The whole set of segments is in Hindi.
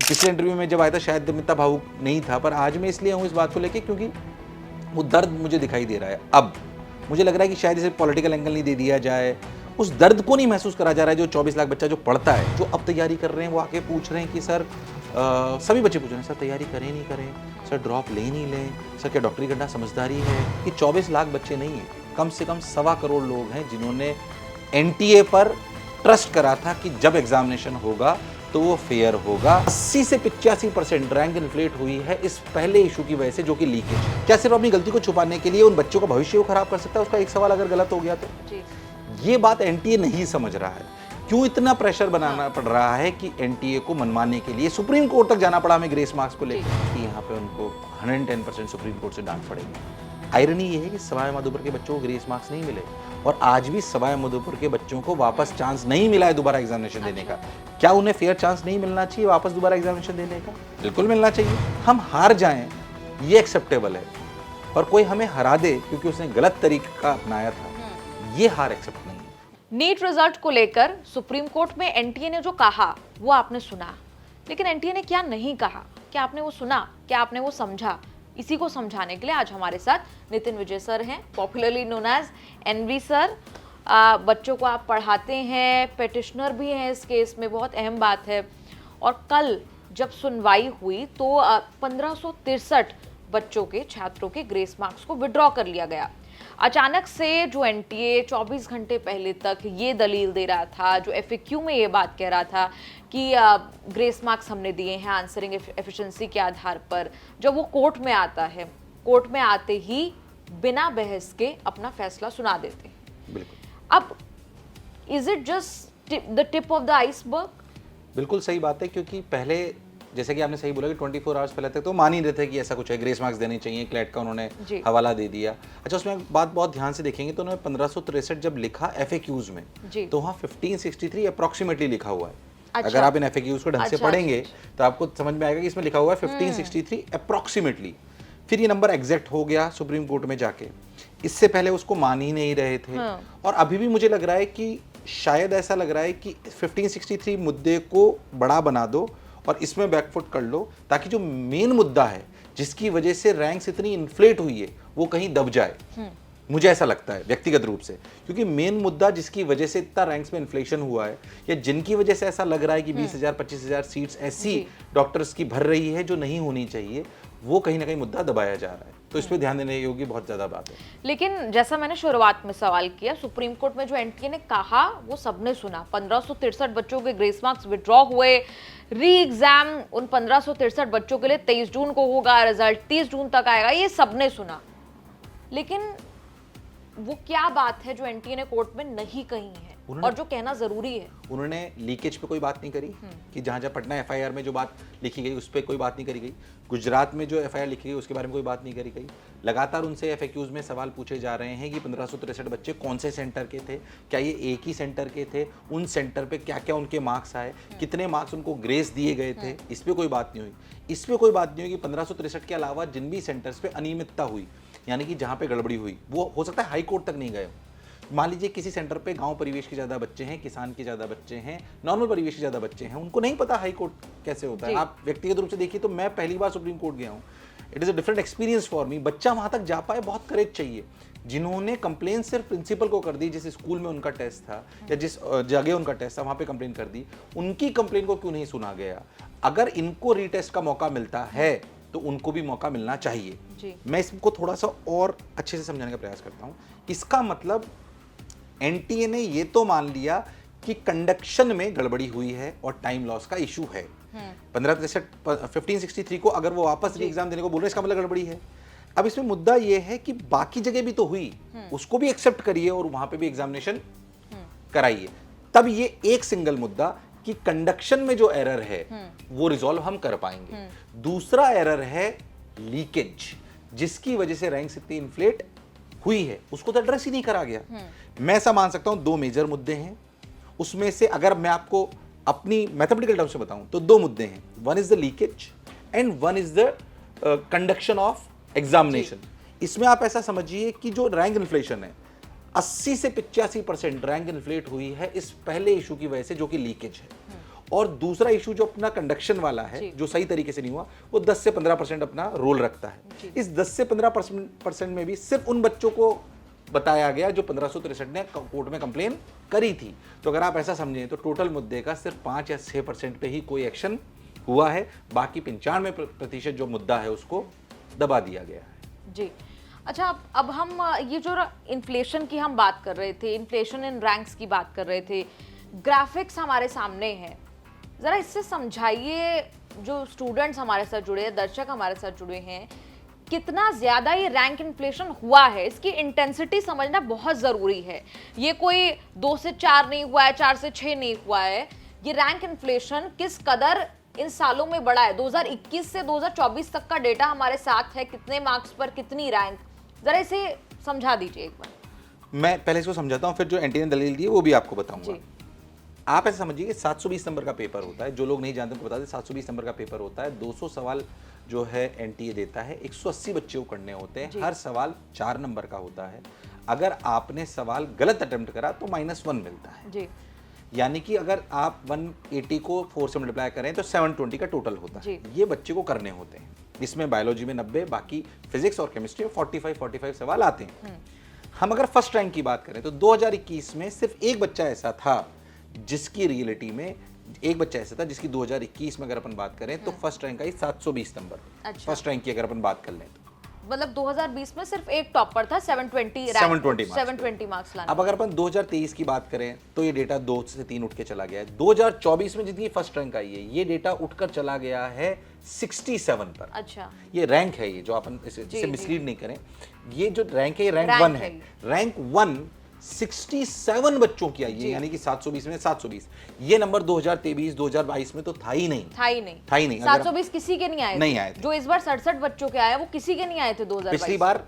पिछले इंटरव्यू में जब आया था शायद इतना भावुक नहीं था, पर आज मैं इसलिए हूँ इस बात को लेके क्योंकि वो दर्द मुझे दिखाई दे रहा है। अब मुझे लग रहा है कि शायद इसे पॉलिटिकल एंगल नहीं दे दिया जाए, उस दर्द को नहीं महसूस करा जा रहा है जो 24 लाख बच्चा जो पढ़ता है, जो अब तैयारी कर रहे हैं, वो आके पूछ रहे हैं कि सर सभी बच्चे पूछ रहे हैं सर तैयारी करें नहीं करें, सर ड्रॉप लें नहीं लें, सर क्या डॉक्टरी करना समझदारी है। कि 24 लाख बच्चे नहीं है, कम से कम 1.25 करोड़ लोग हैं जिन्होंने एनटीए पर ट्रस्ट करा था कि जब एग्जामिनेशन होगा तो वो फेयर होगा। 80 से 85% रैंक इन्फ्लेट हुई है इस पहले इशू की वजह से, जो कि लीकेज। क्या सिर्फ अपनी गलती को छुपाने के लिए उन बच्चों का भविष्य को खराब कर सकता है उसका एक सवाल अगर गलत हो गया तो? ये बात एनटीए नहीं समझ रहा है। क्यों इतना प्रेशर बनाना पड़ रहा है कि एनटीए को मनवाने के लिए सुप्रीम कोर्ट तक जाना पड़ा हमें ग्रेस मार्क्स को लेकर कि यहाँ पे उनको 110% सुप्रीम कोर्ट से डांट पड़ेगी। आयरनी ये है कि सवाई माधोपुर के बच्चों को ग्रेस मार्क्स नहीं मिले और आज भी सवाई माधोपुर के बच्चों को वापस चांस नहीं मिला है दोबारा एग्जामिनेशन देने का। क्या उन्हें फेयर चांस नहीं मिलना चाहिए वापस दोबारा एग्जामिनेशन देने का? बिल्कुल मिलना चाहिए। हम हार जाएं ये एक्सेप्टेबल है, और कोई हमें हरा दे क्योंकि उसने गलत तरीका अपनाया था, ये हार एक्सेप्ट नहीं है। नीट रिजल्ट को लेकर सुप्रीम कोर्ट में एनटीए ने जो कहा वो आपने सुना, लेकिन एनटीए ने क्या नहीं कहा, क्या आपने वो सुना, क्या आपने वो समझा? इसी को समझाने के लिए आज हमारे साथ नितिन विजय सर हैं, popularly known as NV sir. बच्चों को आप पढ़ाते हैं, पेटिशनर भी हैं इस केस में, बहुत अहम बात है। और कल जब सुनवाई हुई तो 1563 बच्चों के, छात्रों के ग्रेस मार्क्स को विड्रॉ कर लिया गया। अचानक से जो एनटीए 24 घंटे पहले तक ये दलील दे रहा था, जो एफएक्यू में ये बात कह रहा था कि ग्रेस मार्क्स हमने दिए हैं आंसरिंग एफिशिएंसी के आधार पर, जब वो कोर्ट में आता है, कोर्ट में आते ही बिना बहस के अपना फैसला सुना देते हैं। बिल्कुल। अब is it just the tip of the iceberg? बिल्कुल सही बात है, क्योंकि पहले जैसे कि आपने सही बोला कि 24 आवर्स पहले तक तो मान ही रहे थे कि ऐसा कुछ है, ग्रेस मार्क्स देने चाहिए, क्लैट का उन्होंने हवाला दे दिया। अच्छा, उसमें बात बहुत ध्यान से देखेंगे तो उन्होंने 1563 जब लिखा एफएक्यूज में तो वहाँ 1563 अप्रोक्सीमेटली लिखा हुआ है। अच्छा। अगर आप इन एफएक्यूज को ढंग से पढ़ेंगे तो आपको समझ में आएगा कि इसमें लिखा हुआ है 1563 अप्रोक्सीमेटली। फिर ये नंबर एग्जैक्ट हो गया सुप्रीम कोर्ट में जाके, इससे पहले उसको मान ही नहीं रहे थे। और अभी भी मुझे लग रहा है कि शायद ऐसा लग रहा है कि 1563 मुद्दे को बड़ा बना दो और इसमें बैकफुट कर लो, ताकि जो मेन मुद्दा है जिसकी वजह से रैंक्स इतनी इन्फ्लेट हुई है वो कहीं दब जाए। मुझे ऐसा लगता है व्यक्तिगत रूप से, क्योंकि मेन मुद्दा जिसकी वजह से इतना रैंक्स में इन्फ्लेशन हुआ है, या जिनकी वजह से ऐसा लग रहा है कि 20,000 25,000 सीट्स ऐसी डॉक्टर्स की भर रही है जो नहीं होनी चाहिए, वो कहीं ना कहीं मुद्दा दबाया जा रहा है। तो इस पे ध्यान देने योग्य बहुत ज्यादा बात है। लेकिन जैसा मैंने शुरुआत में सवाल किया, सुप्रीम कोर्ट में जो एनटीए ने कहा वो सबने सुना। 1563 बच्चों के ग्रेस मार्क्स विड्रॉ हुए, री एग्जाम उन 1563 बच्चों के लिए 23 जून को होगा, रिजल्ट 30 जून तक आएगा, ये सबने सुना। लेकिन वो क्या बात है जो एनटीए ने कोर्ट में नहीं कही है और जो कहना जरूरी है? उन्होंने लीकेज पे कोई बात नहीं करी कि जहां पटना एफआईआर में जो बात लिखी गई उस पर कोई बात नहीं करी गई, गुजरात में जो एफआईआर लिखी गई उसके बारे में कोई बात नहीं करी गई। लगातार उनसे एफएक्यूज में सवाल पूछे जा रहे हैं कि 1563 बच्चे कौन से सेंटर के थे, क्या ये एक ही सेंटर के थे, उन सेंटर पे क्या क्या उनके मार्क्स आए, कितने मार्क्स उनको ग्रेस दिए गए थे, इस पर कोई बात नहीं हुई। इस पर कोई बात नहीं हुई कि 1563 के अलावा जिन भी सेंटर्स पे अनियमितता हुई, यानी कि जहाँ पे गड़बड़ी हुई, वो हो सकता है हाई कोर्ट तक नहीं गए। मान लीजिए किसी सेंटर पे गांव परिवेश के ज़्यादा बच्चे हैं, किसान के ज़्यादा बच्चे हैं, नॉर्मल परिवेश के ज़्यादा बच्चे हैं, उनको नहीं पता हाई कोर्ट कैसे होता है। आप व्यक्तिगत रूप से देखिए तो मैं पहली बार सुप्रीम कोर्ट गया हूँ, it is a different experience for me. बच्चा वहाँ तक जा पाए, बहुत करेज चाहिए। जिन्होंने कंप्लेन सिर्फ प्रिंसिपल को कर दी, जिस स्कूल में उनका टेस्ट था या जिस जगह उनका टेस्ट था वहाँ पे कंप्लेन कर दी, उनकी कंप्लेन को क्यों नहीं सुना गया? अगर इनको रीटेस्ट का मौका मिलता है तो उनको भी मौका मिलना चाहिए। मैं इसको थोड़ा सा और अच्छे से समझाने का प्रयास करता हूँ। इसका मतलब एनटीए ने ये तो मान लिया कि कंडक्शन में गड़बड़ी हुई है और टाइम लॉस का इशू है। 1563 को अगर वो वापस री एग्जाम देने को बोल रहे हैं, इसका मतलब गड़बड़ी है। अब इसमें मुद्दा ये है कि बाकी जगह भी तो हुई, उसको भी एक्सेप्ट करिए और वहां पे भी एग्जामिनेशन कराइए। तब ये एक सिंगल मुद्दा कि कंडक्शन में जो एरर है वो रिजॉल्व हम कर पाएंगे। दूसरा एरर है लीकेज, जिसकी वजह से रैंक्स इतनी इन्फ्लेट हुई है, उसको तो एड्रेस ही नहीं करा गया। मैं ऐसा मान सकता हूं 2 मेजर मुद्दे हैं। उसमें से अगर मैं आपको अपनी मैथमेटिकल टर्म से बताऊं तो 2 मुद्दे हैं, one is the leakage and one is the conduction of examination. इसमें आप ऐसा समझिए कि जो रैंक इन्फ्लेशन है 80 से 85% रैंक इन्फ्लेट हुई है इस पहले इशू की वजह से, जो कि लीकेज है। और दूसरा इशू जो अपना कंडक्शन वाला है, जो सही तरीके से नहीं हुआ, वो 10 से 15% अपना रोल रखता है। इस 10 से 15% में भी सिर्फ उन बच्चों को बताया गया जो 1563 ने कोर्ट में कंप्लेन करी थी। तो अगर आप ऐसा समझें तो टोटल मुद्दे का सिर्फ 5 या 6% पे ही कोई एक्शन हुआ है, बाकी 95% जो मुद्दा है उसको दबा दिया गया है। जी अच्छा, अब हम ये जो इन्फ्लेशन की हम बात कर रहे थे, इन्फ्लेशन इन रैंक्स की बात कर रहे थे, ग्राफिक्स हमारे सामने हैं, ज़रा इससे समझाइए जो स्टूडेंट्स हमारे साथ जुड़े हैं, दर्शक हमारे साथ जुड़े हैं, कितना ज़्यादा ये रैंक इन्फ्लेशन हुआ है, इसकी इंटेंसिटी समझना बहुत ज़रूरी है। ये कोई 2 से 4 नहीं हुआ है, 4 से 6 नहीं हुआ है, ये रैंक इन्फ्लेशन किस कदर इन सालों में बढ़ा है। 2021 से 2024 तक का डेटा हमारे साथ है, कितने मार्क्स पर कितनी रैंक, जरा इसे समझा दीजिए एक बार। मैं पहले इसको समझाता हूँ, फिर जो एनटीए ने दलील दी है वो भी आपको बताऊंगा। आप ऐसा समझिए कि 720 नंबर का पेपर होता है, जो लोग नहीं जानते उनको बता दें, 720 नंबर का पेपर होता है, 200 सवाल जो है एनटीए देता है, 180 बच्चे को करने होते हैं, हर सवाल 4 नंबर का होता है। अगर आपने सवाल गलत अटेम्प्ट करा तो -1 मिलता है जी। यानी कि अगर आप 180 को 4 से मल्टीप्लाई करें तो 720 का टोटल होता है। ये बच्चे को करने होते हैं, इसमें बायोलॉजी में 90, बाकी फिजिक्स और केमिस्ट्री में 45 सवाल आते हैं। हम अगर फर्स्ट रैंक की बात करें तो 2021 में सिर्फ एक बच्चा ऐसा था जिसकी रियलिटी में, एक बच्चा ऐसा था जिसकी 2021 में अगर अपन बात करें तो फर्स्ट रैंक आई 720 नंबर। अच्छा। फर्स्ट रैंक की अगर अपन बात कर लें तो मतलब 2020 में सिर्फ एक टॉपर था, 720 मार्क्स लाने। अब अगर अपन 2023 की बात करें तो ये डेटा 2 से 3 उठ के चला गया है। 2024 में जितनी फर्स्ट रैंक आई है ये डेटा उठकर चला गया है 67 पर। अच्छा, ये रैंक है, ये जो अपन इसे मिसलीड नहीं करें, ये जो रैंक है ये रैंक 1 है। रैंक 1 67 बच्चों की आई है, यानी कि 720 में 720। ये नंबर 2023 2022 में तो था ही नहीं। 720 किसी के नहीं आए थे। जो इस बार 67 बच्चों के आए वो किसी के नहीं आए थे 2022। पिछली बार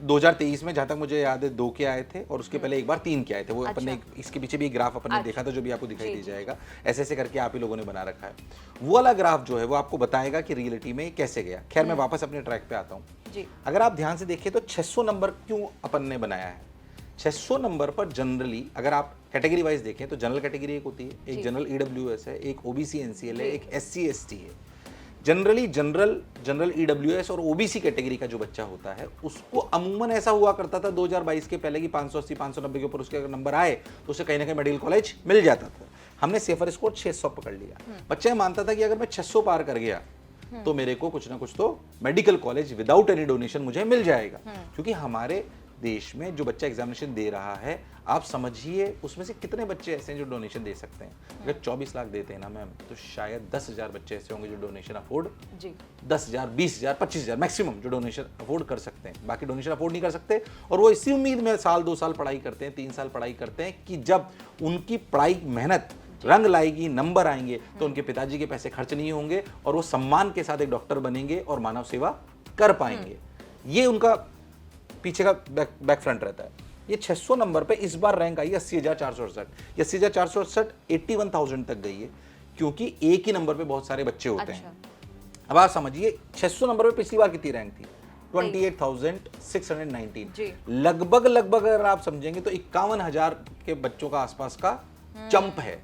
2023 में जहां तक मुझे याद है 2 के आए थे और उसके पहले एक बार 3 के आए थे। वो अपन ने इसके पीछे भी एक ग्राफ अपन ने देखा था जो भी आपको दिखाई दे जाएगा, ऐसे ऐसे करके आप ही लोगों ने बना रखा है। वो वाला ग्राफ जो है वो आपको बताएगा कि रियलिटी में कैसे गया। खैर मैं वापस अपने ट्रैक पे आता हूँ। अगर आप ध्यान से देखिए तो 600 नंबर क्यों अपन ने बनाया है। 600 नंबर पर जनरली अगर आप कैटेगरी वाइज देखें तो जनरल कैटेगरी एक होती है, एक जनरल ईडब्ल्यूएस है, एक ओबीसी एनसीएल है, एक एससी एसटी है। जनरली जनरल ईडब्ल्यूएस और ओबीसी कैटेगरी का जो बच्चा होता है उसको अमूमन ऐसा हुआ करता था 2022 के पहले कि 580 590 के ऊपर उसके अगर नंबर आए तो उसे कहीं ना कहीं मेडिकल कॉलेज मिल जाता था। हमने सेफर स्कोर 600 पकड़ लिया। बच्चा मानता था कि अगर मैं 600 पार कर गया तो मेरे को कुछ ना कुछ तो medical college without any donation मुझे मिल जाएगा। क्योंकि हमारे देश में जो बच्चा एग्जामिनेशन दे रहा है, आप समझिए उसमें से कितने बच्चे ऐसे हैं जो डोनेशन दे सकते हैं। अगर 24 लाख देते हैं ना मैम, तो शायद 10,000 बच्चे ऐसे होंगे जो डोनेशन अफोर्ड, 10,000 20,000 25,000 मैक्सिमम जो डोनेशन अफोर्ड कर सकते हैं। बाकी डोनेशन अफोर्ड नहीं कर सकते और वो इसी उम्मीद में साल 2 साल पढ़ाई करते हैं, 3 साल पढ़ाई करते हैं कि जब उनकी पढ़ाई मेहनत रंग लाएगी, नंबर आएंगे तो उनके पिताजी के पैसे खर्च नहीं होंगे और वो सम्मान के साथ एक डॉक्टर बनेंगे और मानव सेवा कर पाएंगे। ये उनका पीछे का बैक फ्रंट रहता है। ये 600 नंबर पे इस बार रैंक आई 80,468। 80,468 81,000 तक गई है क्योंकि एक ही नंबर पे बहुत सारे बच्चे होते हैं। अब आप समझिए 600 नंबर पे पिछली बार कितनी रैंक थी? 28,619। लगभग अगर आप समझेंगे तो 51,000 के बच्चों का आसपास का जंप है।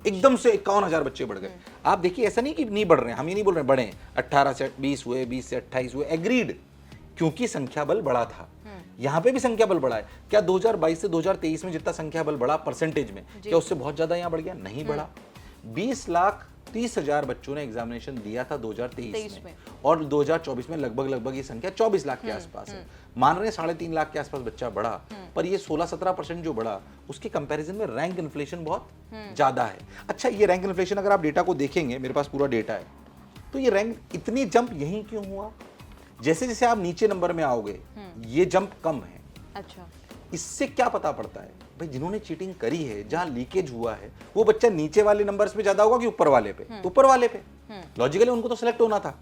एकदम से 51,000 बच्चे बढ़ गए। आप देखिए ऐसा नहीं कि नहीं बढ़ रहे हैं, हम ये नहीं बोल रहे बढ़े, 18 से 20 हुए, 20 से 28 हुए, एग्रीड, क्योंकि संख्या बल बढ़ा था। यहां पे भी संख्या बल बढ़ा है। क्या 2022 से 2023 में जितना संख्या बल बढ़ा परसेंटेज में, क्या उससे बहुत ज्यादा यहां बढ़ गया? नहीं बढ़ा। 20,30,000 बच्चों ने एग्जामिनेशन दिया था 2023 में और 2024 में लगभग ये संख्या 24 लाख के आसपास है। मान रहे हैं 3.5 लाख के आसपास बच्चा बढ़ा, पर ये 16-17% जो बढ़ा उसके कंपैरिजन में रैंक इन्फ्लेशन बहुत ज्यादा है। अच्छा, ये रैंक इन्फ्लेशन अगर आप डेटा को देखेंगे, मेरे पास पूरा डेटा है, तो ये रैंक इतनी जंप यहीं क्यों हुआ? जैसे जैसे आप नीचे नंबर में आओगे ये जंप कम है। अच्छा, इससे क्या पता पड़ता है भाई, जिन्होंने चीटिंग करी है, जहां लीकेज हुआ है, वो बच्चा नीचे वाले नंबर्स पे ज्यादा होगा कि ऊपर वाले पे? ऊपर वाले पे। लॉजिकली उनको तो सिलेक्ट होना था।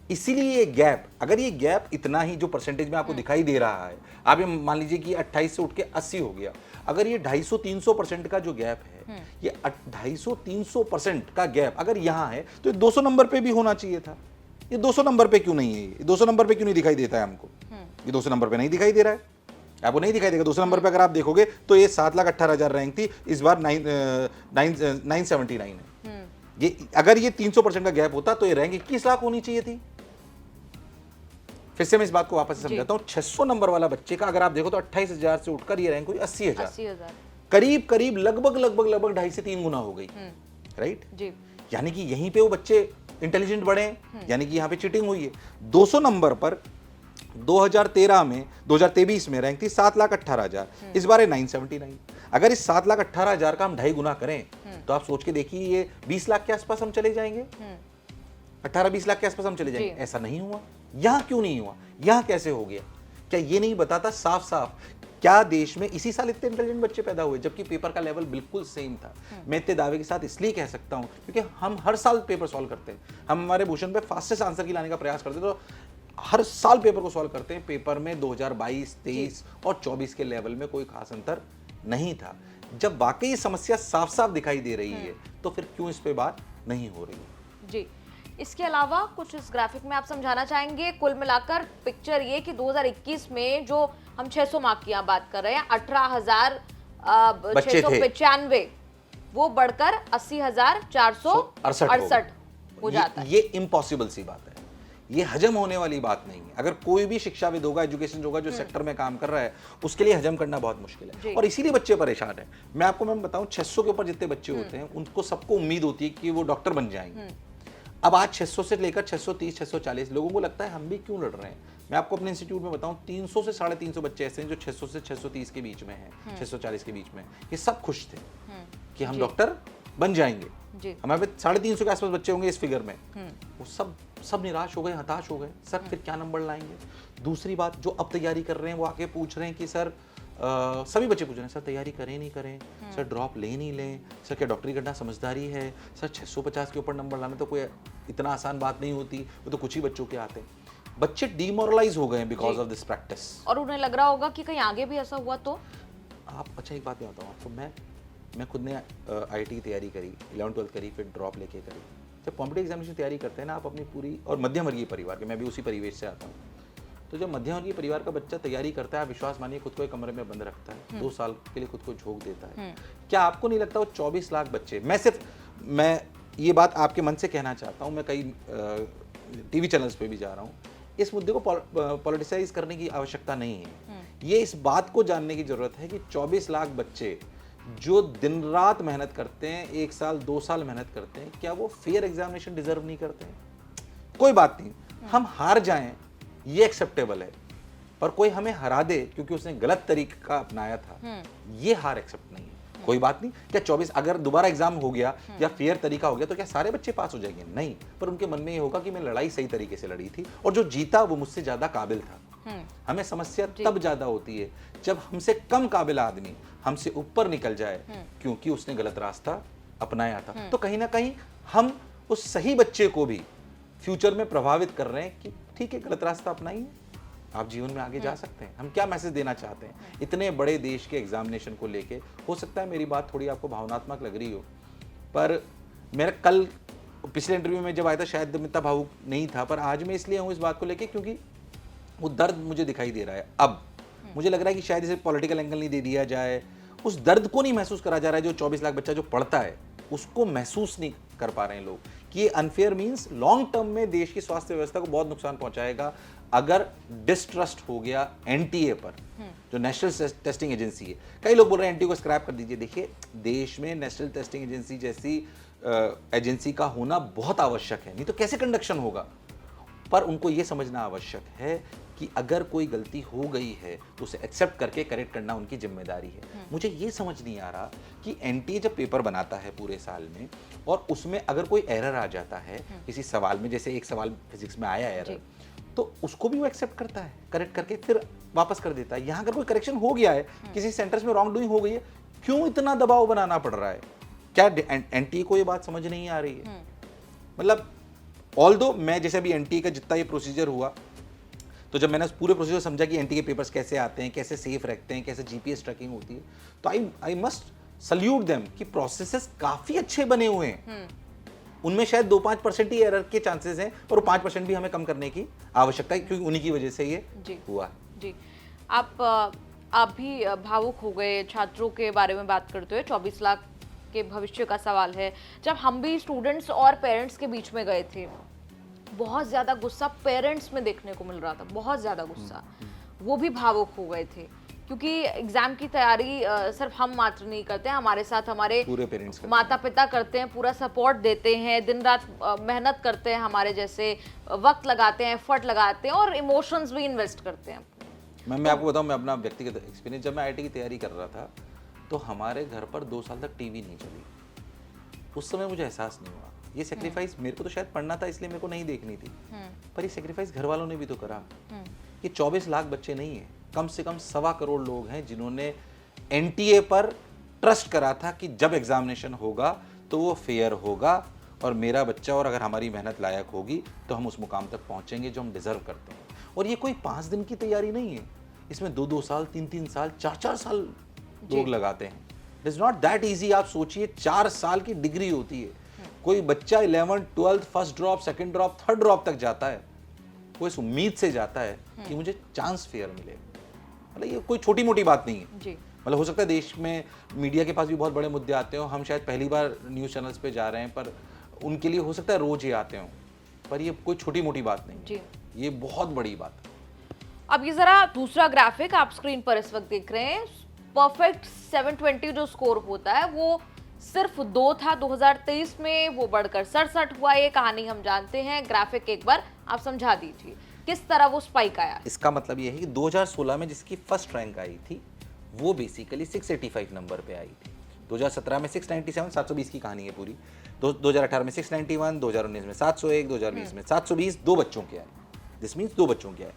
इसीलिए ये गैप, अगर ये गैप इतना ही जो परसेंटेज में आपको दिखाई दे रहा है, आप ये मान लीजिए कि 28 से उठ के 80 हो गया, अगर ये 250-300% का जो गैप है, ये 250-300% का गैप अगर यहाँ है तो 200 नंबर पे भी होना चाहिए था। ये 200 नंबर पे क्यों नहीं है? ये 200 नंबर पे क्यों नहीं दिखाई देता है हमको? ये 200 नंबर पे नहीं दिखाई दे रहा है, आपको नहीं दिखाई देगा। 200 नंबर पे अगर आप देखोगे तो ये 7,18,000 रैंक थी, इस बार 979 है। ये अगर ये 300% का गैप होता तो ये रैंक 21 लाख होनी चाहिए थी। फिर से मैं इस बात को वापस से समझाता हूँ, 600 नंबर वाला बच्चे का अगर आप देखो तो 28,000 से उठकर ये रैंक हुई 80,000, करीब करीब लगभग 2.5 से 3 गुना हो गई, राइट जी। यानी कि यहीं पे वो बच्चे इंटेलिजेंट बढ़े हैं, यानी कि यहाँ पे चीटिंग हुई है। 200 नंबर पर 2023 में रैंक थी 7,18,000, इस बार 979। अगर इस 7,18,000 का हम 2.5 गुना करें तो आप सोच के देखिए ये 20 लाख के आसपास हम चले जाएंगे, 18-20 लाख के आसपास हम चले जाएंगे। ऐसा नहीं हुआ। यहां क्यों नहीं हुआ, यहां कैसे हो गया? क्या ये नहीं बताता साफ साफ क्या देश में इसी साल इतने इंटेलिजेंट बच्चे पैदा हुए जबकि पेपर का लेवल बिल्कुल सेम था? मैं इतने दावे के साथ इसलिए कह सकता हूं क्योंकि हम हर साल पेपर सॉल्व करते हैं। हम हमारे भूषण पे फास्टेस्ट आंसर की लाने का प्रयास करते हैं, तो हर साल पेपर को सॉल्व करते हैं। पेपर में 2022, 23 और 24 के लेवल में कोई खास अंतर नहीं था। जब वाकई ये समस्या साफ साफ दिखाई दे रही है तो फिर क्यों इस पे बात नहीं हो रही है? जी, इसके अलावा कुछ इस ग्राफिक में आप समझाना चाहेंगे? कुल मिलाकर पिक्चर ये कि 2021 में जो हम 600 मार्क की बात कर रहे हैं, 18,695 वो बढ़कर 80,468 हो जाता है। ये इम्पॉसिबल सी बात है, ये हजम होने वाली बात नहीं है। अगर कोई भी शिक्षाविद होगा, एजुकेशन होगा जो सेक्टर में काम कर रहा है, उसके लिए हजम करना बहुत मुश्किल है और इसीलिए बच्चे परेशान है। मैं बताऊं, 600 के ऊपर जितने बच्चे होते हैं उनको सबको उम्मीद होती है कि वो डॉक्टर बन जाएंगे। अब आज 600 से लेकर 630, 640 लोगों को लगता है हम भी क्यों लड़ रहे हैं। मैं आपको अपने इंस्टीट्यूट में बताऊं, 300 से 350 बच्चे ऐसे हैं जो 600 से 630 के बीच में हैं, 640 के बीच में। ये सब खुश थे कि हम डॉक्टर बन जाएंगे। हमारे पे 350 के आसपास बच्चे होंगे इस फिगर में। वो सब निराश हो गए, हताश हो गए। सर फिर क्या नंबर लाएंगे? दूसरी बात, जो अब तैयारी कर रहे हैं वो आके पूछ रहे हैं कि सर सभी बच्चे पूछ रहे हैं, सर तैयारी करें नहीं करें, सर ड्रॉप लें नहीं लें, सर क्या डॉक्टरी करना समझदारी है, सर 650 के ऊपर नंबर लाना तो कोई इतना आसान बात नहीं होती, वो तो कुछ ही बच्चों के आते हैं। बच्चे डीमोरलाइज हो गए हैं बिकॉज ऑफ दिस प्रैक्टिस, और उन्हें लग रहा होगा कि कहीं आगे भी ऐसा हुआ तो। आप अच्छा एक बात मैं बताऊँ आपको, मैं खुद ने IIT की तैयारी करी, 11th-12th करी, फिर ड्रॉप लेके करी। जब कॉम्पिटिटिव एग्जामिनेशन तैयारी करते हैं ना आप अपनी पूरी, और मध्यम वर्गीय परिवार के, मैं भी उसी परिवेश से आता हूँ, तो जब मध्यम वर्गीय परिवार का बच्चा तैयारी करता है, आप विश्वास मानिए खुद को एक कमरे में बंद रखता है, 2 साल के लिए खुद को झोंक देता है। क्या आपको नहीं लगता वो 24 लाख बच्चे, मैं ये बात आपके मन से कहना चाहता हूँ, मैं कई TV चैनल्स पे भी जा रहा हूँ, इस मुद्दे को पॉलिटिसाइज करने की आवश्यकता नहीं है। ये इस बात को जानने की जरूरत है कि 24 लाख बच्चे जो दिन रात मेहनत करते हैं, 1 साल 2 साल मेहनत करते हैं, क्या वो फेयर एग्जामिनेशन डिजर्व नहीं करते हैं? कोई बात नहीं, हम हार जाएं ये एक्सेप्टेबल है, पर कोई हमें हरा दे क्योंकि उसने गलत तरीका अपनाया था, ये हार एक्सेप्ट नहीं है। कोई बात नहीं, क्या 24 अगर दोबारा एग्जाम हो गया या फेयर तरीका हो गया तो क्या सारे बच्चे पास हो जाएंगे? नहीं, पर उनके मन में ये होगा कि मैं लड़ाई सही तरीके से लड़ी थी और जो जीता वो मुझसे ज्यादा काबिल था। हमें समस्या तब ज्यादा होती है जब हमसे कम काबिल आदमी हमसे ऊपर निकल जाए क्योंकि उसने गलत रास्ता अपनाया था। तो कहीं ना कहीं हम उस सही बच्चे को भी फ्यूचर में प्रभावित कर रहे हैं कि ठीक है, गलत रास्ता अपनाइए, आप जीवन में आगे जा सकते हैं। हम क्या मैसेज देना चाहते हैं इतने बड़े देश के एग्जामिनेशन को लेके? हो सकता है मेरी बात थोड़ी आपको भावनात्मक लग रही हो, पर मेरा कल पिछले इंटरव्यू में जब आया था शायद मैं इतना भावुक नहीं था, पर आज मैं इसलिए हूँ इस बात को लेके क्योंकि वो दर्द मुझे दिखाई दे रहा है। अब मुझे लग रहा है कि शायद इसे पॉलिटिकल एंगल नहीं दे दिया जाए, उस दर्द को नहीं महसूस करा जा रहा है जो 24 लाख बच्चा जो पढ़ता है उसको महसूस नहीं कर पा रहे हैं लोग कि ये अनफेयर मीन्स लॉन्ग टर्म में देश की स्वास्थ्य व्यवस्था को बहुत नुकसान पहुंचाएगा अगर डिस्ट्रस्ट हो गया NTA पर, जो नेशनल टेस्टिंग एजेंसी है। कई लोग बोल रहे हैं NTA को स्क्रैप कर दीजिए। देखिए, देश में नेशनल टेस्टिंग एजेंसी जैसी एजेंसी का होना बहुत आवश्यक है, नहीं तो कैसे कंडक्शन होगा। पर उनको ये समझना आवश्यक है कि अगर कोई गलती हो गई है तो उसे एक्सेप्ट करके करेक्ट करना उनकी जिम्मेदारी है। मुझे ये समझ नहीं आ रहा कि NTA जब पेपर बनाता है पूरे साल में और उसमें अगर कोई एरर आ जाता है किसी सवाल में, जैसे एक सवाल फिजिक्स में आया एरर, तो उसको भी वो एक्सेप्ट करता है, करेक्ट करके फिर वापस कर देता है। यहाँ अगर कोई करेक्शन हो गया है, किसी सेंटर्स में रॉन्ग डूइंग हो गई है, क्यों इतना दबाव बनाना पड़ रहा है? क्या NTA को ये बात समझ नहीं आ रही है? मतलब ऑल्दो मैं जैसे अभी NTA का जितना ये प्रोसीजर हुआ, तो जब मैंने पूरे प्रोसीजर समझा कि NTA के पेपर्स कैसे आते हैं, कैसे सेफ रखते हैं, कैसे GPS ट्रैकिंग होती है, तो आई मस्ट सल्यूट देम कि प्रोसेसेस काफी अच्छे बने हुए हैं। उनमें शायद 2-5% ही एरर के चांसेस हैं, और वो 5% भी हमें कम करने की आवश्यकता है क्योंकि उन्हीं की वजह से ये हुआ। जी, आप भी भावुक हो गए छात्रों के बारे में बात करते हुए। 24 लाख के भविष्य का सवाल है। जब हम भी स्टूडेंट्स और पेरेंट्स के बीच में गए थे, बहुत ज़्यादा गुस्सा पेरेंट्स में देखने को मिल रहा था, बहुत ज़्यादा गुस्सा। वो भी भावुक हो गए थे क्योंकि एग्जाम की तैयारी सिर्फ हम मात्र नहीं करते हैं, हमारे साथ हमारे पूरे पेरेंट्स माता पिता करते हैं, पूरा सपोर्ट देते हैं, दिन रात मेहनत करते हैं, हमारे जैसे वक्त लगाते हैं, एफर्ट लगाते हैं और इमोशंस भी इन्वेस्ट करते हैं। मैं आपको बताऊं, मैं अपना व्यक्तिगत एक्सपीरियंस, जब मैं आईआईटी की तैयारी कर रहा था तो हमारे घर पर 2 साल तक टीवी नहीं चली। उस समय मुझे एहसास नहीं हुआ ये सेक्रीफाइस, मेरे को तो शायद पढ़ना था इसलिए मेरे को नहीं देखनी थी, पर ये सेक्रीफाइस घर वालों ने भी तो करा। ये 24 लाख बच्चे नहीं है, कम से कम 1.25 करोड़ लोग हैं जिन्होंने एनटीए पर ट्रस्ट करा था कि जब एग्जामिनेशन होगा तो वो फेयर होगा और मेरा बच्चा, और अगर हमारी मेहनत लायक होगी तो हम उस मुकाम तक पहुंचेंगे जो हम डिजर्व करते हैं। और ये कोई 5 दिन की तैयारी नहीं है, इसमें 2-2 साल, 3-3 साल, 4-4 साल लोग लगाते हैं। It is not that easy. आप सोचिए 4 साल की डिग्री होती है, कोई बच्चा 11th 12th first drop, second drop, third drop तक जाता है, वो इस उम्मीद से जाता है कि मुझे चांस फेयर मिले। मतलब ये कोई छोटी मोटी बात नहीं है जी। मतलब हो सकता है देश में मीडिया के पास भी बहुत बड़े मुद्दे आते हो, हम शायद पहली बार न्यूज़ चैनल्स पे जा रहे हैं, पर उनके लिए हो सकता है रोज ये आते हों, पर ये कोई छोटी मोटी बात नहीं जी। ये बहुत बड़ी बात है। अब ये जरा दूसरा ग्राफिक आप स्क्रीन पर इस वक्त देख रहे हैं, परफेक्ट 720 जो स्कोर होता है वो सिर्फ 2 था 2023 में, वो बढ़कर 67 हुआ। ये कहानी हम जानते हैं, ग्राफिक एक बार आप समझा दीजिए किस तरह वो स्पाइक आया। इसका मतलब ये है कि 2016 में जिसकी फर्स्ट रैंक आई थी वो बेसिकली 685 नंबर पे आई थी। 2017 में 697, 720 की कहानी है पूरी। 2018 में 691, 2019 में 701, 2020 में 720, 2 बच्चों के आए। दिस मीन्स 2 बच्चों के आए।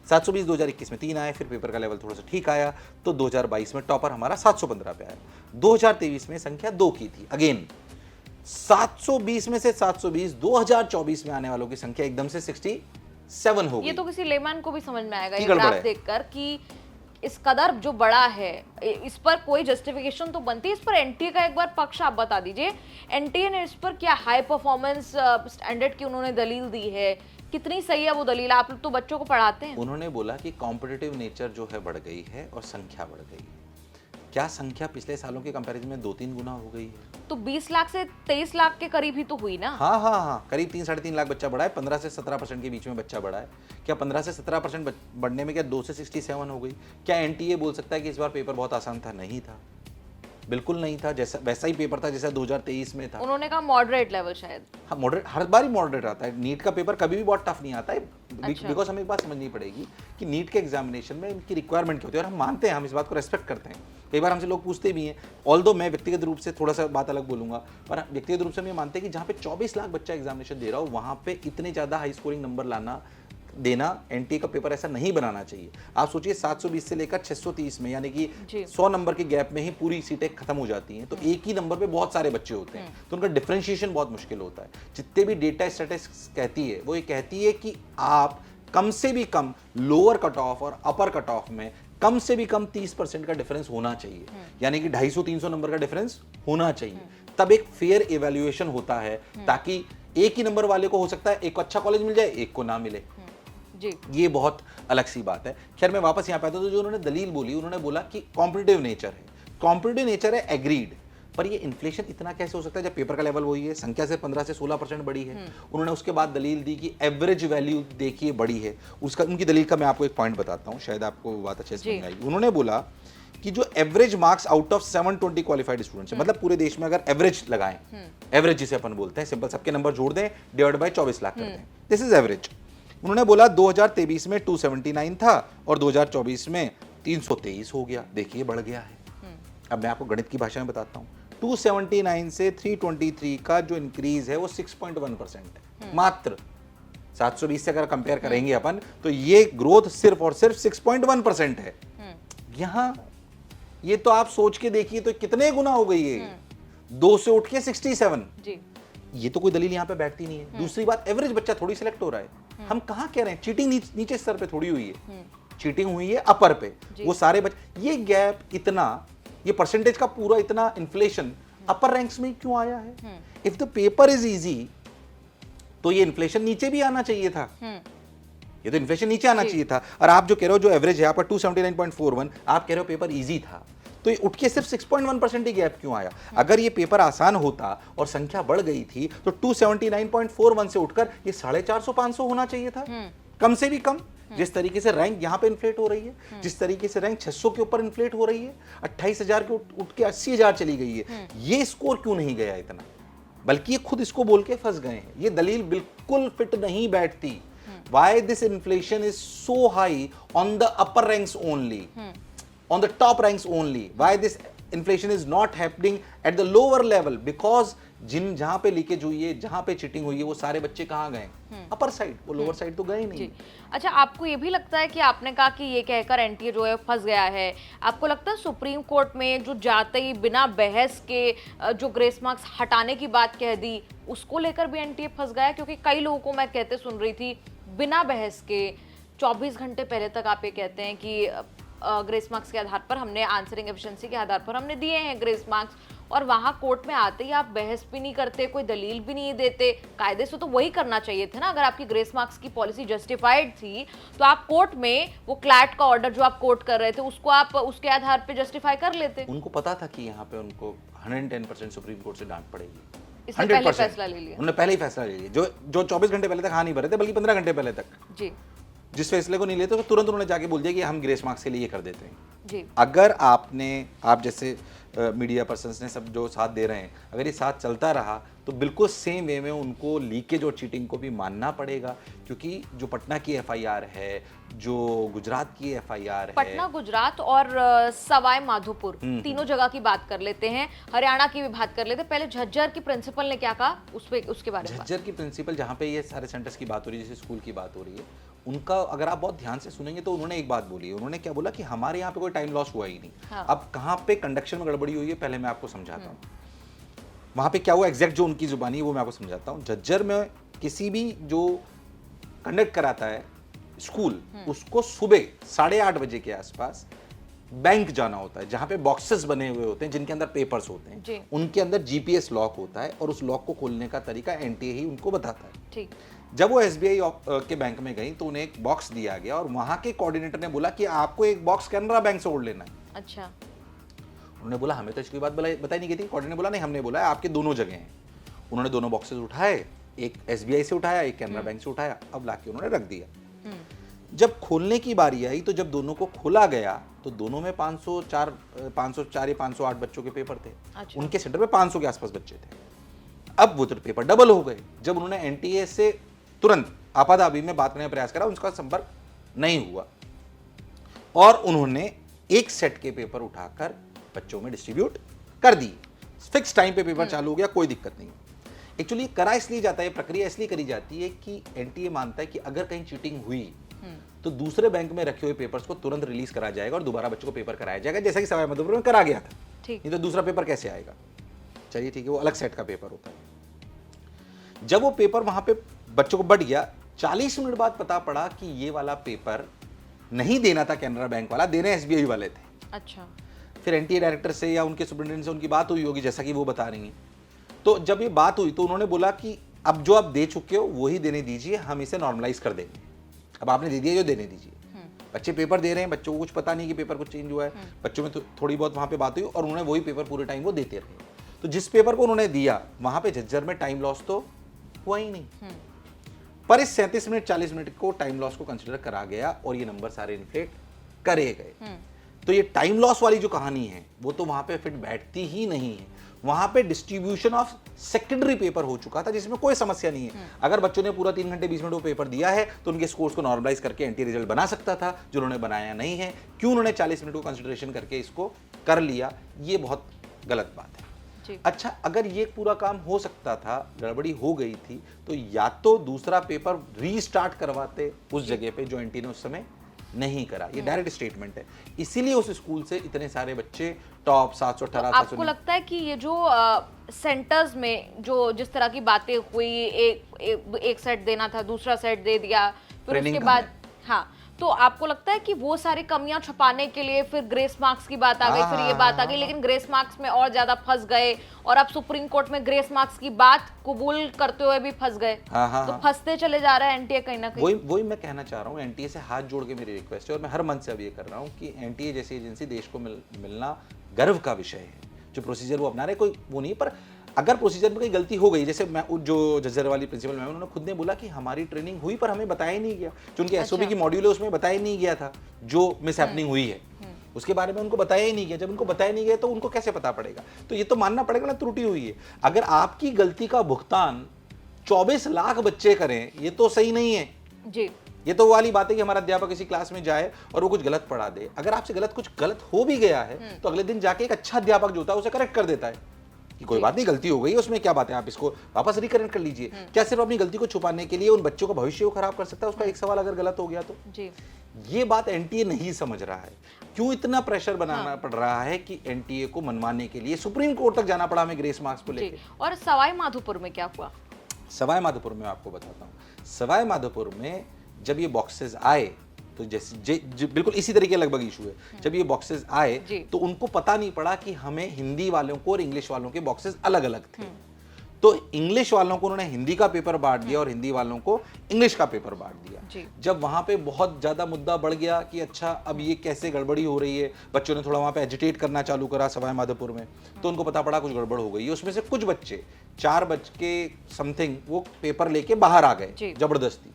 720 2021 में 3 आए, फिर पेपर का लेवल थोड़ा सा ठीक आया तो 2022 में टॉपर हमारा 715 पे आया। 2023 में संख्या 2 की थी। अगेन 720 में से 720, 2024 में आने वालों की संख्या एकदम से 67 हो गई। ये तो किसी लेमैन को भी समझ में आएगा ये ग्राफ देखकर कि इस कदर जो बड़ा है, इस पर कोई जस्टिफिकेशन तो बनती है। इस पर एनटीए का एक बार पक्ष आप बता दीजिए, एनटीए ने इस पर क्या हाई परफॉर्मेंस स्टैंडर्ड की उन्होंने दलील दी है, कितनी सही है वो दलील? आप लोग तो बच्चों को पढ़ाते हैं। उन्होंने बोला कि कॉम्पिटिटिव नेचर जो है बढ़ गई है और संख्या बढ़ गई है। क्या संख्या पिछले सालों के कंपैरिजन में 2-3 गुना हो गई है? तो 20 लाख से 23 लाख के करीब ही तो हुई ना। हाँ, करीब 3-3.5 लाख बच्चा बढ़ा है। 15 से 17% के बीच में बच्चा बढ़ा है। क्या 15 से 17% बढ़ने में क्या 2 से 67 हो गई? क्या एनटीए बोल सकता है कि इस बार पेपर बहुत आसान था? नहीं था, बिल्कुल नहीं था। जैसा वैसा ही पेपर था जैसा 2023 में था। उन्होंने कहा मॉडरेट लेवल शायद। हाँ, मॉडरेट हर बार ही मॉडरेट आता है। नीट का पेपर कभी भी बहुत टफ नहीं आता है। बिकॉज हमें एक बात समझनी पड़ेगी कि नीट के एग्जामिनेशन में इनकी रिक्वायरमेंट क्या होती है, और हम मानते हैं, हम इस बात को रेस्पेक्ट करते हैं। कई बार हमसे लोग पूछते भी हैं, ऑल्दो मैं व्यक्तिगत रूप से थोड़ा सा बात अलग बोलूंगा, पर व्यक्तिगत रूप से हम ये मानते हैं कि जहाँ पे 24 लाख बच्चा एग्जामिनेशन दे रहा हो वहाँ पे इतने ज़्यादा हाई स्कोरिंग नंबर देना एनटीए का पेपर ऐसा नहीं बनाना चाहिए। आप सोचिए 720 से लेकर 630 में, यानी कि 100 नंबर के गैप में ही पूरी सीटें खत्म हो जाती हैं। तो एक ही नंबर पे बहुत सारे बच्चे होते हैं, तो उनका डिफरेंशिएशन बहुत मुश्किल होता है। जितने भी डेटा स्टैटिस्टिक्स कहती है वो ये कहती है कि आप कम से भी कम लोअर कट ऑफ और अपर कट ऑफ में कम से भी कम 30% का डिफरेंस होना चाहिए, यानी कि 250-300 नंबर का डिफरेंस होना चाहिए। तब एक फेयर इवैल्यूएशन होता है, ताकि एक ही नंबर वाले को हो सकता है एक को अच्छा कॉलेज मिल जाए, एक को ना मिले जी। ये बहुत अलग सी बात है। खैर मैं वापस यहाँ पे आता हूं, तो जो उन्होंने दलील बोली, उन्होंने बोला कि कॉम्पिटिटिव नेचर है। कॉम्पिटिटिव नेचर है, एग्रीड, पर ये इन्फ्लेशन इतना कैसे हो सकता है जब पेपर का लेवल वही है, संख्या से 15 से 16% बढ़ी है। उन्होंने उसके बाद दलील दी कि एवरेज वैल्यू देखिए बढ़ी है। उसका उनकी दलील का मैं आपको एक पॉइंट बताता हूँ, शायद आपको बात अच्छे से समझ आई। उन्होंने बोला कि जो average marks out of 720 qualified students है, मतलब पूरे देश में अगर एवरेज लगाएं, एवरेज जिसे अपन बोलते हैं, सिंपल सबके नंबर जोड़ दें, डिवाइड बाय 24 लाख कर दें, दिस इज एवरेज। उन्होंने बोला 2023 में 279 था और 2024 में 323 हो गया। देखिए बढ़ गया है। अब मैं आपको गणित की भाषा में बताता हूँ। 279 से 323 का जो इंक्रीज है वो 6.1% है मात्र। 720 से अगर कंपेयर करेंगे अपन तो ये ग्रोथ सिर्फ और सिर्फ 6.1% है। यहाँ ये तो आप सोच के देखिए तो कितने गुना हो गई है, 2 से उठ के 67 जी। ये तो कोई दलील यहाँ पे बैठती नहीं है। दूसरी बात, एवरेज बच्चा थोड़ी सिलेक्ट हो रहा है। हम कहाँ कह रहे हैं चीटिंग नीचे स्तर पे थोड़ी हुई है, चीटिंग हुई है अपर पे। वो सारे बच्चे, ये गैप इतना, ये परसेंटेज का पूरा इतना इन्फ्लेशन अपर रैंक्स में क्यों आया है? If the paper is easy तो ये इन्फ्लेशन नीचे भी आना चाहिए था। ये तो इन्फ्लेशन नीचे आना चाहिए था। और आप जो कह रहे हो जो एवरेज है आपका 279.41, आप कह रहे हो पेपर इजी था, तो ये उठ के सिर्फ 6.1% ही गैप क्यों आया? अगर ये पेपर आसान होता और संख्या बढ़ गई थी तो 279.41 से उठकर ये 450-500 होना चाहिए था, कम से भी कम। जिस तरीके से रैंक यहाँ पे इन्फ्लेट हो रही है, जिस तरीके से रैंक 600 के ऊपर इन्फ्लेट हो रही है, 28,000 के उठ के 80,000 चली गई है, ये स्कोर क्यों नहीं गया इतना? बल्कि ये खुद इसको बोल के फंस गए हैं। ये दलील बिल्कुल फिट नहीं बैठती। Why this inflation is so high on the upper ranks only, on the top ranks only? Why this inflation is not happening at the lower level? Because जहां पे लीकेज हुई है, जहां पे चीटिंग हुई है, वो सारे बच्चे कहाँ गए? अपर साइड, वो लोअर साइड तो गए ही नहीं। अच्छा, आपको ये भी लगता है कि आपने कहा कि ये कहकर एनटीए जो है फंस गया है, आपको लगता है सुप्रीम कोर्ट में जो जाते ही बिना बहस के जो ग्रेस मार्क्स हटाने की बात कह दी, उसको लेकर भी एनटीए फंस गया? क्योंकि कई लोगों को मैं कहते सुन रही थी बिना बहस के 24 घंटे पहले तक आप ये कहते हैं कि ग्रेस मार्क्स के आधार पर हमने आंसरिंग एफिशिएंसी के आधार पर हमने दिए हैं ग्रेस मार्क्स, और वहां कोर्ट में आते ही आप बहस भी नहीं करते, कोई दलील भी नहीं देते। कायदे से तो वही करना चाहिए था ना। अगर आपकी ग्रेस मार्क्स की पॉलिसी जस्टिफाइड थी तो आप कोर्ट में वो क्लैट का ऑर्डर जो आप कोर्ट कर रहे थे उसको आप उसके आधार पे जस्टिफाई कर लेते। उनको पता था कि यहाँ पे उनको 110% सुप्रीम कोर्ट से डांट पड़ेगी, इसने पहले फैसला ले लिया। उन्होंने पहले ही फैसला ले लिया, जो 24 घंटे पहले तक हाँ नहीं भरे थे, बल्कि 15 घंटे पहले तक जी। जिस फैसले को नहीं लेते तो तुरंत उन्होंने जाके बोल दिया कि हम ग्रेस मार्क्स के लिए ये कर देते हैं जी। अगर आप जैसे मीडिया पर्सन्स ने सब जो साथ दे रहे हैं, अगर ये साथ चलता रहा तो बिल्कुल सेम वे में उनको लीकेज और चीटिंग को भी मानना पड़ेगा। क्योंकि जो पटना की एफआईआर है, जो गुजरात की एफआईआर है, पटना, गुजरात और सवाई माधोपुर, तीनों जगह की बात कर लेते हैं, हरियाणा की भी बात कर लेते हैं। पहले झज्जर की प्रिंसिपल ने क्या कहा उसके बारे में। झज्जर की प्रिंसिपल, जहाँ पे ये सारे सेंटर्स की बात हो रही है, जैसे स्कूल की बात हो रही है, उनका अगर आप बहुत ध्यान से सुनेंगे तो उन्होंने एक बात बोली है। उन्होंने क्या बोला कि हमारे यहाँ पे कोई टाइम लॉस हुआ ही नहीं। हाँ। अब कहाँ पे कंडक्शन में गड़बड़ी हुई है पहले मैं आपको समझाता हूँ। वहाँ पे क्या हुआ एग्जैक्ट जो उनकी जुबानी है वो मैं आपको समझाता हूँ। झज्जर में किसी भी जो कंडक्ट कराता है स्कूल, उसको सुबह 8:30 बजे के आसपास बैंक जाना होता है, जहाँ पे बॉक्सेस बने हुए होते हैं जिनके अंदर पेपर्स होते हैं, उनके अंदर जीपीएस लॉक होता है और उस लॉक को खोलने का तरीका एनटीए ही उनको बताता है। ठीक। जब वो एसबीआई के बैंक में गई तो उन्हें एक बॉक्स दिया गया और वहां के कोऑर्डिनेटर ने बोला कि आपको एक बॉक्स कैनरा बैंक से ओढ़ लेना है। अच्छा। उन्होंने बोला हमें तो इसकी बात बताई नहीं गई थी। कोऑर्डिनेटर ने बोला नहीं, हमने बोला है आपके दोनों जगह हैं। उन्होंने दोनों बॉक्सेस उठाए, एक एसबीआई से उठाया, एक कैनरा बैंक से उठाया, अब लाके उन्होंने रख दिया। जब खोलने की बारी आई तो जब दोनों को खोला गया तो दोनों में 504 या 508 बच्चों के पेपर थे। अच्छा। उनके सेंटर में 500 के आसपास बच्चे थे। अब वो तो पेपर डबल हो गए। जब उन्होंने एनटीए से तुरंत आपाधापी में बात करने का प्रयास करा, उनका संपर्क नहीं हुआ और उन्होंने एक सेट के पेपर उठाकर बच्चों में डिस्ट्रीब्यूट कर दी। फिक्स टाइम पे पेपर चालू हो गया, कोई दिक्कत नहीं। एक्चुअली करा इसलिए जाता है, प्रक्रिया इसलिए करी जाती है कि एनटीए मानता है कि अगर कहीं चीटिंग हुई तो दूसरे बैंक में रखे हुए पेपर्स को तुरंत रिलीज करा जाएगा और दोबारा बच्चों को पेपर कराया जाएगा, जैसा कि सवाई माधोपुर में करा गया था। नहीं तो दूसरा पेपर कैसे आएगा? चलिए ठीक है, वो अलग सेट का पेपर होता है। जब वो पेपर वहां पे बच्चों को बट गया, 40 मिनट बाद पता पड़ा कि ये वाला पेपर नहीं देना था कैनरा बैंक वाला, देने एसबीआई वाले थे। अच्छा। फिर एनटीए डायरेक्टर से या उनके सुपरिटेंडेंट से उनकी बात हुई होगी, जैसा कि वो बता रही हैं। तो जब ये बात हुई तो उन्होंने बोला कि अब जो आप दे चुके हो वही देने दीजिए, हम इसे नॉर्मलाइज कर देंगे। अब आपने दे दिया, जो देने दीजिए। बच्चे पेपर दे रहे हैं, बच्चों को कुछ पता नहीं कि पेपर कुछ चेंज हुआ है। बच्चों में तो थोड़ी बहुत वहां पे बात हुई और उन्होंने वही पेपर पूरे टाइम वो देते रहे। तो जिस पेपर को उन्होंने दिया वहां पे झज्जर में टाइम लॉस तो हुआ ही नहीं, पर इस 37 मिनट 40 मिनट को टाइम लॉस को कंसिडर करा गया और ये नंबर सारे इन्फ्लेट करे गए। तो ये टाइम लॉस वाली जो कहानी है वो तो वहां पे फिट बैठती ही नहीं है। वहां पे डिस्ट्रीब्यूशन ऑफ सेकेंडरी पेपर हो चुका था जिसमें कोई समस्या नहीं है। अगर बच्चों ने पूरा 3 घंटे 20 मिनट वो पेपर दिया है तो उनके स्कोर्स को नॉर्मलाइज करके एंटी रिजल्ट बना सकता था, जो उन्होंने बनाया नहीं है। क्यों उन्होंने 40 मिनट को कंसिडरेशन करके इसको कर लिया, ये बहुत गलत बात है। अच्छा, अगर ये पूरा काम हो सकता था, गड़बड़ी हो गई थी, तो या तो दूसरा पेपर रीस्टार्ट करवाते उस जगह पे जो एनटी ने उस समय नहीं करा। ये डायरेक्ट स्टेटमेंट है। इसीलिए उस स्कूल से इतने सारे बच्चे टॉप 718 तो आपको लगता है कि ये जो सेंटर्स में जो जिस तरह की बातें हुई, एक सेट देना था, दूसरा सेट दे दिया, फिर उसके बाद हाँ, तो आपको लगता है कि वो सारी कमियां छुपाने के लिए फिर ग्रेस मार्क्स की बात आ गई, फिर ये बात आ गई, लेकिन ग्रेस मार्क्स में और ज्यादा फंस गए और अब सुप्रीम कोर्ट में ग्रेस मार्क्स की बात कबूल करते हुए भी फंस गए। तो फंसते चले जा रहा है एनटीए कहीं ना कहीं। वही मैं कहना चाह रहा हूँ। एनटीए से हाथ जोड़ के मेरी रिक्वेस्ट है और मैं हर मंच से अब ये कर रहा हूँ कि एनटीए जैसी एजेंसी देश को मिलना गर्व का विषय है। जो प्रोसीजर वो अपना रहे कोई वो नहीं, पर अगर प्रोसीजर में कोई गलती हो गई, जैसे मैं जो जज्जर वाली प्रिंसिपल मैम उन्होंने खुद ने बोला कि हमारी ट्रेनिंग हुई पर हमें बताया ही नहीं गया, जो उनके एसओपी की मॉड्यूल है उसमें बताया नहीं गया था जो मिस हैपनिंग हुई है, उसके बारे में उनको बताया ही नहीं गया। जब उनको बताया नहीं गया तो उनको कैसे पता पड़ेगा? तो ये तो मानना पड़ेगा ना त्रुटि हुई है। अगर आपकी गलती का भुगतान 24 लाख बच्चे करें, ये तो सही नहीं है जी। ये तो वो वाली बात है कि हमारा अध्यापक किसी क्लास में जाए और वो कुछ गलत पढ़ा दे। अगर आपसे कुछ गलत हो भी गया है तो अगले दिन जाके एक अच्छा अध्यापक जो होता है उसे करेक्ट कर देता है कि कोई बात नहीं, गलती हो गई है, उसमें क्या बात है, आप इसको वापस रिकरेक्ट कर लीजिए। क्या सिर्फ अपनी गलती को छुपाने के लिए उन बच्चों का भविष्य को खराब कर सकता है उसका एक सवाल अगर गलत हो गया तो? जी। ये बात एनटीए नहीं समझ रहा है। क्यों इतना प्रेशर बनाना पड़ रहा है कि एनटीए को मनवाने के लिए सुप्रीम कोर्ट तक जाना पड़ा हमें ग्रेस मार्क्स को लेकर? और सवाई माधोपुर में क्या हुआ? सवाई माधोपुर में आपको बताता हूँ। सवाई माधोपुर में जब ये बॉक्सेस आए तो जैसे बिल्कुल इसी तरीके लगभग इशू है। जब ये बॉक्सेस आए तो उनको पता नहीं पड़ा कि हमें हिंदी वालों को और इंग्लिश वालों के बॉक्सेस अलग अलग थे। तो इंग्लिश वालों को उन्होंने हिंदी का पेपर बांट दिया और हिंदी वालों को इंग्लिश का पेपर बांट दिया। जब वहां पे बहुत ज्यादा मुद्दा बढ़ गया कि अच्छा अब ये कैसे गड़बड़ी हो रही है, बच्चों ने थोड़ा वहां पे एजिटेट करना चालू करा सवाई माधोपुर में, तो उनको पता पड़ा कुछ गड़बड़ हो गई है। उसमें से कुछ बच्चे 4 बज के समथिंग वो पेपर लेके बाहर आ गए जबरदस्ती,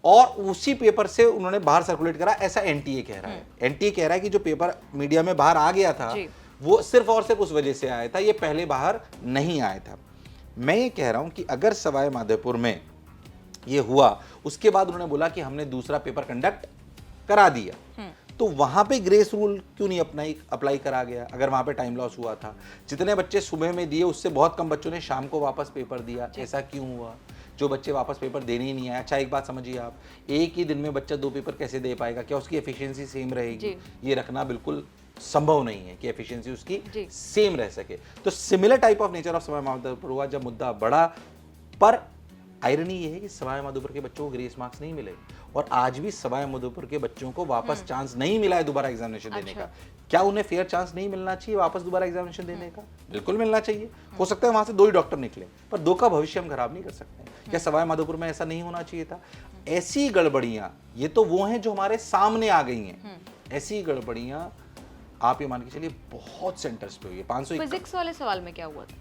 और उसी पेपर से उन्होंने बाहर सर्कुलेट करा, ऐसा एनटीए कह रहा है। एनटीए कह रहा है कि जो पेपर मीडिया में बाहर आ गया था वो सिर्फ और सिर्फ उस वजह से आया था, ये पहले बाहर नहीं आया था। मैं ये कह रहा हूं कि अगर सवाई माधोपुर में ये हुआ, उसके बाद उन्होंने बोला कि हमने दूसरा पेपर कंडक्ट करा दिया, तो वहां पे ग्रेस रूल क्यों नहीं अप्लाई करा गया? अगर वहां पे टाइम लॉस हुआ था, जितने बच्चे सुबह में दिए उससे बहुत कम बच्चों ने शाम को वापस पेपर दिया, ऐसा क्यों हुआ? जो बच्चे वापस पेपर देने ही नहीं आए। अच्छा एक बात समझिए आप, एक ही दिन में बच्चा 2 पेपर कैसे दे पाएगा? क्या उसकी एफिशिएंसी सेम रहेगी? ये रखना बिल्कुल संभव नहीं है कि एफिशिएंसी उसकी सेम रह सके। तो similar type of nature of Sawai Madhopur हुआ जब मुद्दा बढ़ा, पर आयरनी ये है कि सवाई माधोपुर के बच्चों को ग्रेस मार्क्स नहीं मिले और आज भी सवाई माधोपुर के बच्चों को वापस चांस नहीं मिला है दोबारा एग्जामिनेशन देने का। क्या उन्हें फेयर चांस नहीं मिलना चाहिए वापस दोबारा एग्जामिनेशन देने का? बिल्कुल मिलना चाहिए। हो सकता है वहां से 2 ही डॉक्टर निकले, पर 2 का भविष्य हम खराब नहीं कर सकते। क्या सवाई माधोपुर में ऐसा नहीं होना चाहिए था? ऐसी गड़बड़ियां ये तो वो हैं जो हमारे सामने आ गई हैं। ऐसी गड़बड़ियां आप ये मान के चलिए बहुत सेंटर्स पे हुई है। 500 फिजिक्स वाले सवाल में क्या हुआ था?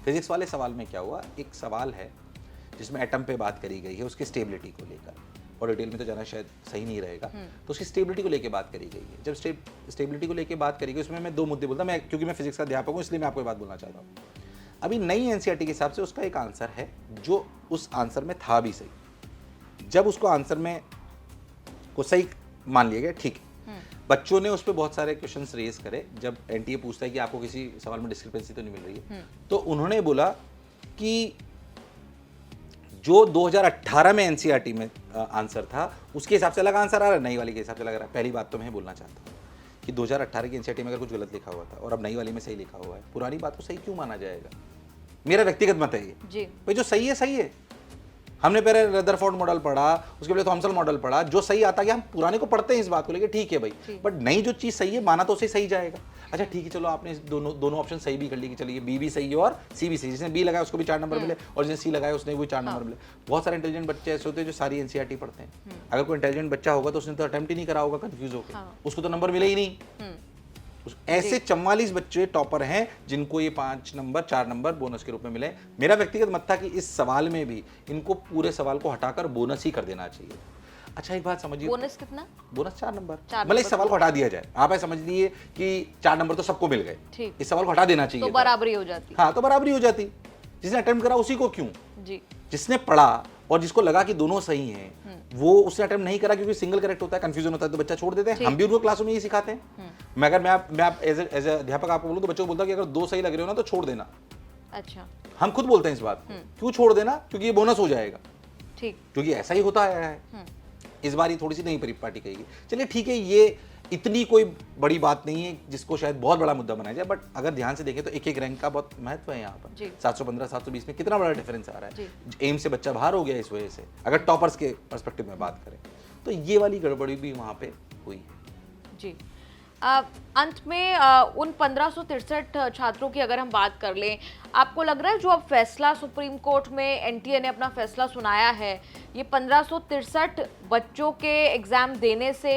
फिजिक्स वाले सवाल में क्या हुआ, एक सवाल है जिसमें एटम पे बात करी गई है, उसकी स्टेबिलिटी को लेकर, और डिटेल में तो जाना शायद सही नहीं रहेगा, तो उसकी स्टेबिलिटी को लेकर बात करी गई है। जब स्टेबिलिटी को लेकर बात करी गई उसमें मैं 2 मुद्दे बोलता, मैं क्योंकि मैं फिजिक्स का अध्यापक हूँ इसलिए मैं आपको बात बोलना चाहता हूँ। अभी नई एनसीईआरटी के हिसाब से उसका एक आंसर है जो उस आंसर में था भी सही। जब उसको आंसर में को सही मान लिया गया, ठीक है, बच्चों ने उस पर बहुत सारे क्वेश्चंस रेज करे। जब एनटीए पूछता है कि आपको किसी सवाल में डिस्क्रिपेंसी तो नहीं मिल रही है, तो उन्होंने बोला कि जो 2018 में एनसीईआरटी में आंसर था उसके हिसाब से अलग आंसर आ रहा है, नई वाली के हिसाब से लग रहा है। पहली बात तो मैं बोलना चाहता हूँ कि 2018 की एनसीईआरटी में अगर कुछ गलत लिखा हुआ था और अब नई वाली में सही लिखा हुआ है, पुरानी बात को सही क्यों माना जाएगा? मेरा व्यक्तिगत मत है ये भाई, जो सही है सही है। हमने पहले रदरफोर्ड मॉडल पढ़ा, उसके पहले थॉमसन मॉडल पढ़ा, जो सही आता है हम पुराने को पढ़ते हैं इस बात को लेके, ठीक है भाई, बट नई जो चीज सही है माना तो उसे सही जाएगा। अच्छा ठीक है, चलो आपने दोनों ऑप्शन सही भी कर ली कि चलिए बी भी सही है और सी भी सही। जिसने बी लगाया उसको भी 4 नंबर मिले और जिसने सी लगाया उसने भी 4 नंबर मिले। बहुत सारे इंटेलिजेंट बच्चे ऐसे होते हैं जो सारी एनसीईआरटी पढ़ते हैं। अगर कोई इंटेलिजेंट बच्चा होगा तो उसने तो अटेम्प्ट ही नहीं करा होगा कंफ्यूज होकर, उसको तो नंबर मिले ही नहीं। ऐसे 44 बच्चे टॉपर हैं जिनको ये 5 नंबर 4 नंबर बोनस के रूप में मिले। मेरा व्यक्तिगत मत था कि इस सवाल में भी इनको पूरे सवाल को हटाकर बोनस ही कर देना चाहिए। अच्छा एक बात समझिए, बोनस कितना? बोनस 4 नंबर, मतलब इस सवाल को हटा दिया जाए। आप ऐसा समझ लीजिए कि 4 नंबर तो सबको मिल गए, इस सवाल को हटा देना चाहिए, तो बराबरी हो जाती। हाँ तो बराबरी हो जाती। जिसने अटेम्प्ट करा उसी को क्यों? जी। जिसने पढ़ा और जिसको लगा कि दोनों सही हैं, वो उसने अटेम्प्ट नहीं करा क्योंकि सिंगल करेक्ट होता है, कंफ्यूजन होता है, तो बच्चा छोड़ देते हैं। हम भी उनको क्लासों में यही सिखाते हैं। मैं आप एज ए अध्यापक आपको बोलूं तो बच्चों को बोलता कि अगर 2 सही लग रहे हो ना तो छोड़ देना। अच्छा, हम खुद बोलते हैं इस बात को। क्यों छोड़ देना? क्योंकि ये बोनस हो जाएगा। ठीक, क्योंकि ऐसा ही होता आया है। इस बार ये थोड़ी सी नई परिपाटी कहेगी, चलिए ठीक है, ये इतनी कोई बड़ी बात नहीं है जिसको शायद बहुत बड़ा मुद्दा बनाया जाए, बट अगर ध्यान से देखें तो एक रैंक का बहुत महत्व है यहाँ पर। 715 720 में कितना बड़ा डिफरेंस आ रहा है। एम से बच्चा बाहर हो गया इस वजह से, अगर टॉपर्स के पर्सपेक्टिव में बात करें तो ये वाली गड़बड़ी भी वहाँ पे हुई है। जी। अंत में उन 1563 छात्रों की अगर हम बात कर लें, आपको लग रहा है जो अब फैसला सुप्रीम कोर्ट में एनटीए ने अपना फैसला सुनाया है, ये 1563 बच्चों के एग्जाम देने से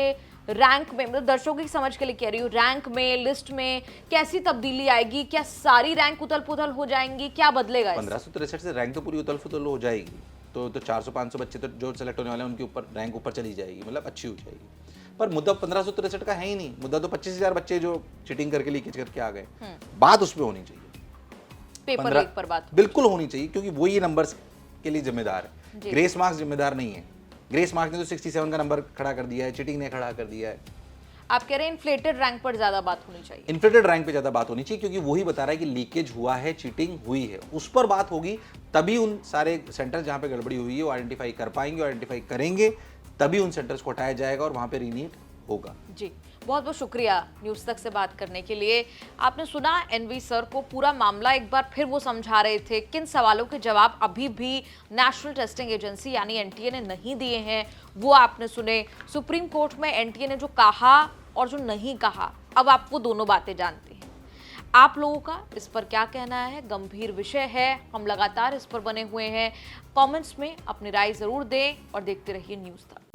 रैंक में, मतलब दर्शकों की समझ के लिए कह रही हूँ, रैंक में, लिस्ट में कैसी तब्दीली आएगी? क्या सारी रैंक उथल पुथल हो जाएंगी? क्या बदलेगा इससे? 1563 से रैंक तो पूरी उथल पुथल हो जाएगी, तो 400-500 बच्चे तो जो सेलेक्ट होने वाले हैं उनके ऊपर रैंक ऊपर चली जाएगी, मतलब अच्छी हो जाएगी। पर मुद्दा 1563 का है ही नहीं, मुद्दा तो 25,000 बच्चे जो चीटिंग करके लीकेज करके आ गए। बात उस पर होनी चाहिए, पेपर लीक पर बात बिल्कुल होनी चाहिए, क्योंकि वो ये नंबर्स के लिए जिम्मेदार है, ग्रेस मार्क्स जिम्मेदार नहीं है। ग्रेस मार्क्स ने तो 67 का नंबर खड़ा कर दिया है, चीटिंग ने खड़ा कर दिया है। आप कह रहे हैं इन्फ्लेटेड रैंक पर ज्यादा बात होनी चाहिए? इन्फ्लेटेड रैंक पे ज्यादा बात होनी चाहिए, क्योंकि वही बता रहा है कि लीकेज हुआ है, चीटिंग हुई है, उस पर बात होगी, तभी उन सारे सेंटर्स जहां पे गड़बड़ी हुई है वो आइडेंटिफाई कर पाएंगे, आइडेंटिफाई करेंगे, तभी उन सेंटर्स को हटाया जाएगा और वहां पे रीनीट होगा। जी, बहुत बहुत शुक्रिया न्यूज़ तक से बात करने के लिए। आपने सुना एनवी सर को, पूरा मामला एक बार फिर वो समझा रहे थे, किन सवालों के जवाब अभी भी नेशनल टेस्टिंग एजेंसी यानी एनटीए ने नहीं दिए हैं, वो आपने सुने। सुप्रीम कोर्ट में एनटीए ने जो कहा और जो नहीं कहा, अब आप वो दोनों बातें जानते हैं। आप लोगों का इस पर क्या कहना है? गंभीर विषय है, हम लगातार इस पर बने हुए हैं। कमेंट्स में अपनी राय जरूर दें और देखते रहिए न्यूज़ तक।